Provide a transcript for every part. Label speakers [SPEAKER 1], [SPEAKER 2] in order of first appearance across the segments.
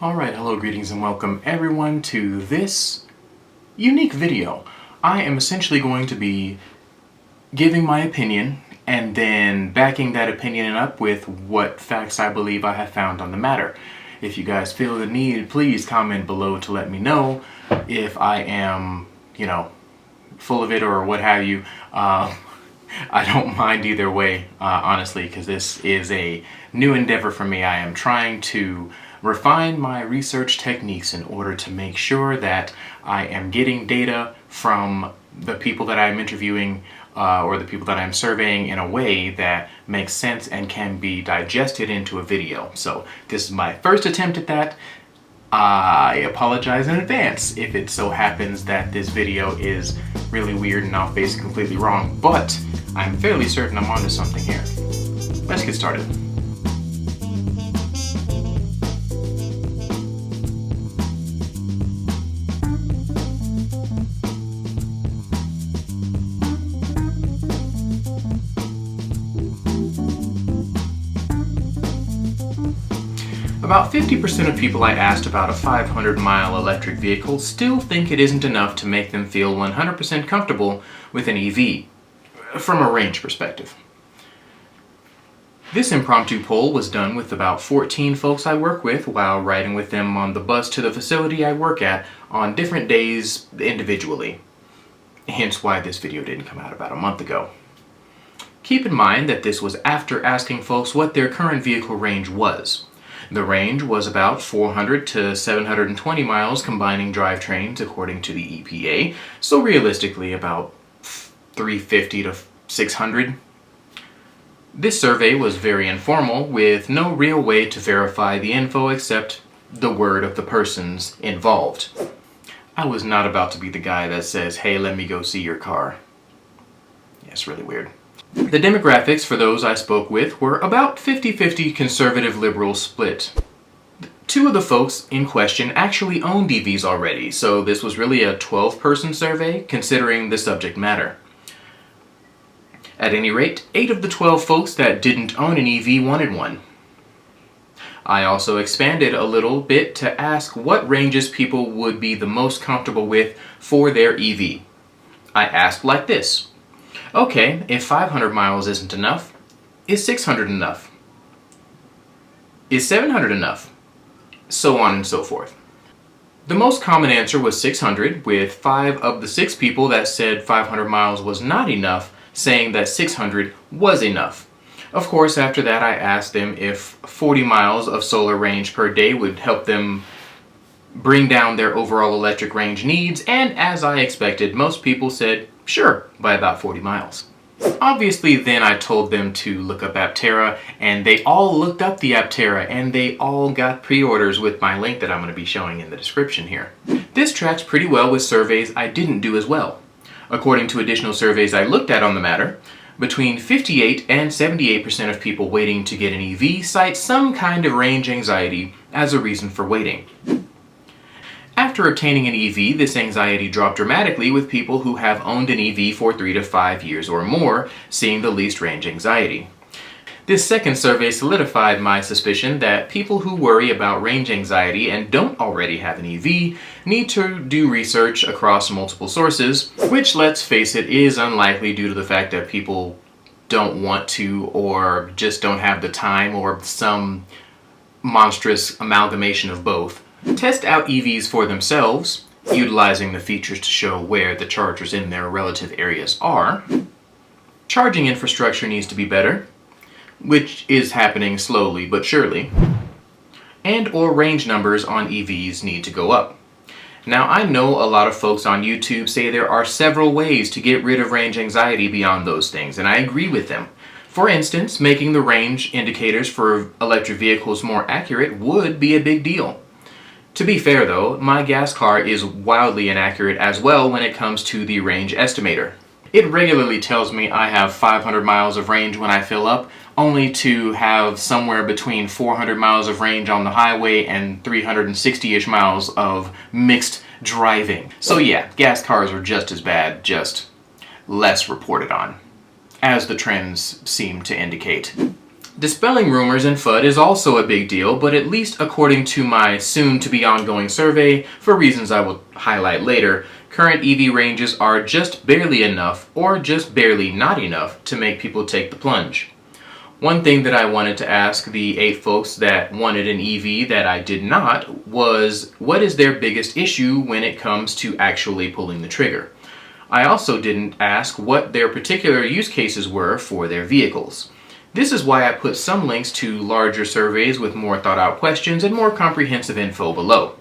[SPEAKER 1] Alright, hello, greetings, and welcome everyone to this unique video. I am essentially going to be giving my opinion and then backing that opinion up with what facts I believe I have found on the matter. If you guys feel the need, please comment below to let me know if I am, full of it or what have you. I don't mind either way, honestly, because this is a new endeavor for me. I am trying to refine my research techniques in order to make sure that I am getting data from the people that I'm interviewing or the people that I'm surveying in a way that makes sense and can be digested into a video. So this is my first attempt at that. I apologize in advance if it so happens that this video is really weird and off base completely wrong, but I'm fairly certain I'm onto something here. Let's get started. About 50% of people I asked about a 500-mile electric vehicle still think it isn't enough to make them feel 100% comfortable with an EV, from a range perspective. This impromptu poll was done with about 14 folks I work with while riding with them on the bus to the facility I work at on different days individually. Hence why this video didn't come out about a month ago. Keep in mind that this was after asking folks what their current vehicle range was. The range was about 400 to 720 miles combining drivetrains according to the EPA, so realistically about 350 to 600. This survey was very informal, with no real way to verify the info except the word of the persons involved. I was not about to be the guy that says, "Hey, let me go see your car." Yeah, it's really weird. The demographics for those I spoke with were about 50-50 conservative-liberal split. Two of the folks in question actually owned EVs already, so this was really a 12-person survey considering the subject matter. At any rate, 8 of the 12 folks that didn't own an EV wanted one. I also expanded a little bit to ask what ranges people would be the most comfortable with for their EV. I asked like this. Okay, if 500 miles isn't enough, is 600 enough? Is 700 enough? So on and so forth. The most common answer was 600, with 5 of the 6 people that said 500 miles was not enough saying that 600 was enough. Of course, after that I asked them if 40 miles of solar range per day would help them bring down their overall electric range needs, and as I expected, most people said sure, by about 40 miles. Obviously, then I told them to look up Aptera, and they all looked up the Aptera, and they all got pre-orders with my link that I'm going to be showing in the description here. This tracks pretty well with surveys I didn't do as well. According to additional surveys I looked at on the matter, between 58 and 78% of people waiting to get an EV cite some kind of range anxiety as a reason for waiting. After obtaining an EV, this anxiety dropped dramatically with people who have owned an EV for 3 to 5 years or more, seeing the least range anxiety. This second survey solidified my suspicion that people who worry about range anxiety and don't already have an EV need to do research across multiple sources, which, let's face it, is unlikely due to the fact that people don't want to or just don't have the time or some monstrous amalgamation of both. Test out EVs for themselves, utilizing the features to show where the chargers in their relative areas are. Charging infrastructure needs to be better, which is happening slowly but surely. And or range numbers on EVs need to go up. Now, I know a lot of folks on YouTube say there are several ways to get rid of range anxiety beyond those things, and I agree with them. For instance, making the range indicators for electric vehicles more accurate would be a big deal. To be fair though, my gas car is wildly inaccurate as well when it comes to the range estimator. It regularly tells me I have 500 miles of range when I fill up, only to have somewhere between 400 miles of range on the highway and 360-ish miles of mixed driving. So yeah, gas cars are just as bad, just less reported on, as the trends seem to indicate. Dispelling rumors and FUD is also a big deal, but at least according to my soon-to-be ongoing survey, for reasons I will highlight later, current EV ranges are just barely enough, or just barely not enough, to make people take the plunge. One thing that I wanted to ask the 8 folks that wanted an EV that I did not was, what is their biggest issue when it comes to actually pulling the trigger? I also didn't ask what their particular use cases were for their vehicles. This is why I put some links to larger surveys with more thought out questions and more comprehensive info below.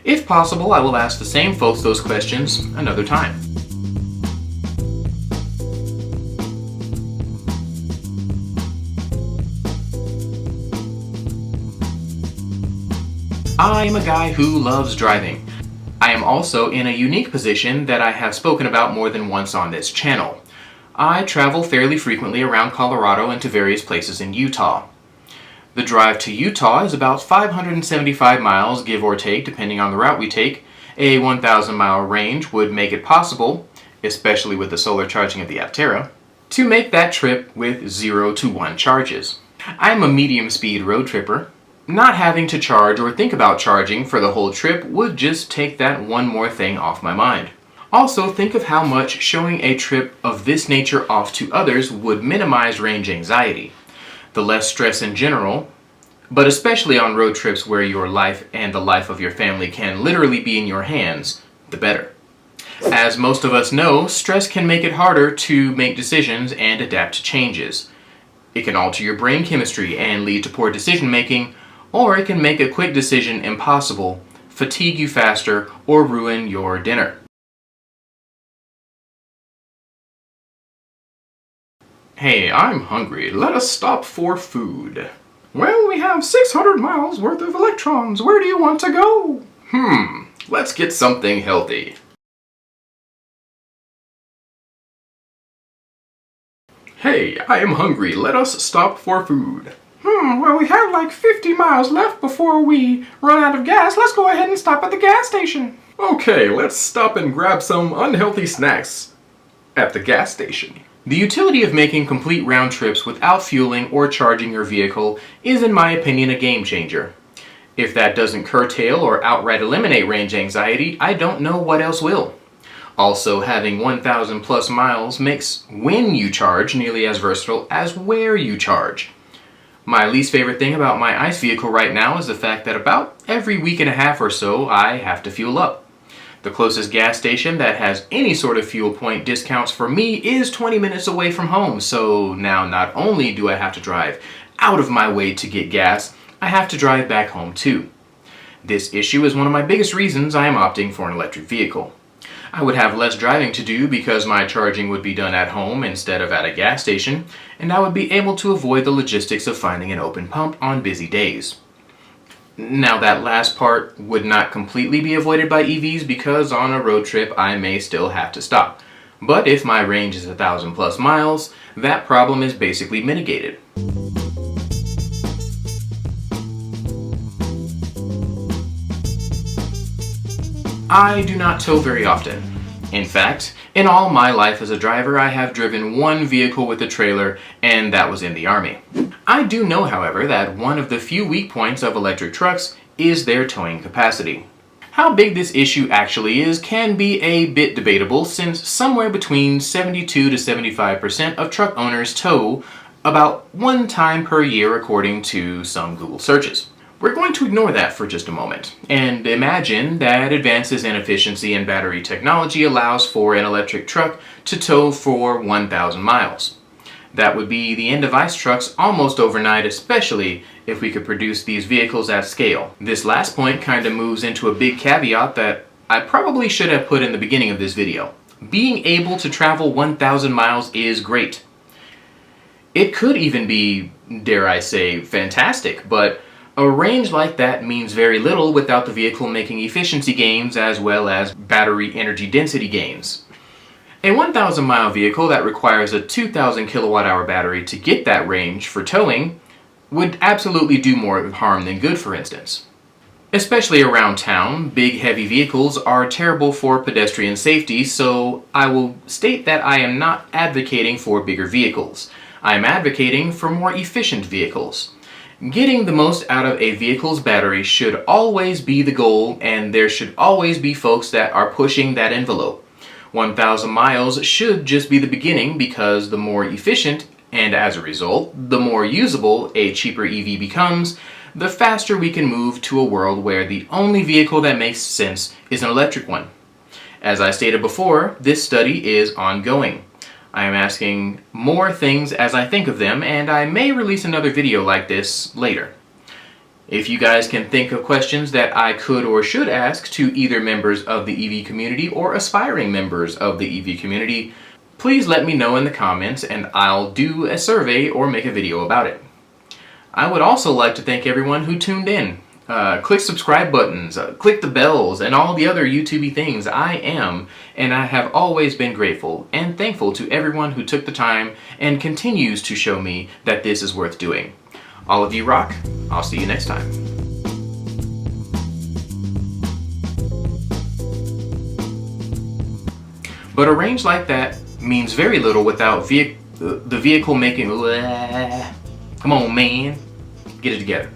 [SPEAKER 1] If possible, I will ask the same folks those questions another time. I am a guy who loves driving. I am also in a unique position that I have spoken about more than once on this channel. I travel fairly frequently around Colorado and to various places in Utah. The drive to Utah is about 575 miles, give or take, depending on the route we take. A 1,000-mile range would make it possible, especially with the solar charging of the Aptera, to make that trip with 0 to 1 charges. I'm a medium-speed road tripper. Not having to charge or think about charging for the whole trip would just take that one more thing off my mind. Also, think of how much showing a trip of this nature off to others would minimize range anxiety. The less stress in general, but especially on road trips where your life and the life of your family can literally be in your hands, the better. As most of us know, stress can make it harder to make decisions and adapt to changes. It can alter your brain chemistry and lead to poor decision making, or it can make a quick decision impossible, fatigue you faster, or ruin your dinner. Hey, I'm hungry. Let us stop for food. Well, we have 600 miles worth of electrons. Where do you want to go? Let's get something healthy. Hey, I am hungry. Let us stop for food. Well, we have like 50 miles left before we run out of gas. Let's go ahead and stop at the gas station. Okay, let's stop and grab some unhealthy snacks at the gas station. The utility of making complete round trips without fueling or charging your vehicle is, in my opinion, a game changer. If that doesn't curtail or outright eliminate range anxiety, I don't know what else will. Also, having 1,000 plus miles makes when you charge nearly as versatile as where you charge. My least favorite thing about my ICE vehicle right now is the fact that about every week and a half or so I have to fuel up. The closest gas station that has any sort of fuel point discounts for me is 20 minutes away from home, so now not only do I have to drive out of my way to get gas, I have to drive back home too. This issue is one of my biggest reasons I am opting for an electric vehicle. I would have less driving to do because my charging would be done at home instead of at a gas station, and I would be able to avoid the logistics of finding an open pump on busy days. Now that last part would not completely be avoided by EVs because on a road trip I may still have to stop. But if my range is 1,000 plus miles, that problem is basically mitigated. I do not tow very often. In fact, in all my life as a driver, I have driven one vehicle with a trailer, and that was in the Army. I do know, however, that one of the few weak points of electric trucks is their towing capacity. How big this issue actually is can be a bit debatable, since somewhere between 72 to 75% of truck owners tow about one time per year according to some Google searches. We're going to ignore that for just a moment and imagine that advances in efficiency and battery technology allows for an electric truck to tow for 1,000 miles. That would be the end of ICE trucks almost overnight, especially if we could produce these vehicles at scale. This last point kind of moves into a big caveat that I probably should have put in the beginning of this video. Being able to travel 1,000 miles is great. It could even be, dare I say, fantastic, but a range like that means very little without the vehicle making efficiency gains as well as battery energy density gains. A 1,000 mile vehicle that requires a 2,000 kilowatt hour battery to get that range for towing would absolutely do more harm than good, for instance. Especially around town, big heavy vehicles are terrible for pedestrian safety, so I will state that I am not advocating for bigger vehicles. I'm advocating for more efficient vehicles. Getting the most out of a vehicle's battery should always be the goal, and there should always be folks that are pushing that envelope. 1,000 miles should just be the beginning, because the more efficient, and as a result, the more usable a cheaper EV becomes, the faster we can move to a world where the only vehicle that makes sense is an electric one. As I stated before, this study is ongoing. I am asking more things as I think of them, and I may release another video like this later. If you guys can think of questions that I could or should ask to either members of the EV community or aspiring members of the EV community, please let me know in the comments and I'll do a survey or make a video about it. I would also like to thank everyone who tuned in. Click subscribe buttons, click the bells, and all the other YouTube-y things. I am, and I have always been grateful and thankful to everyone who took the time and continues to show me that this is worth doing. All of you rock. I'll see you next time. But a range like that means very little without the vehicle making... Come on, man. Get it together.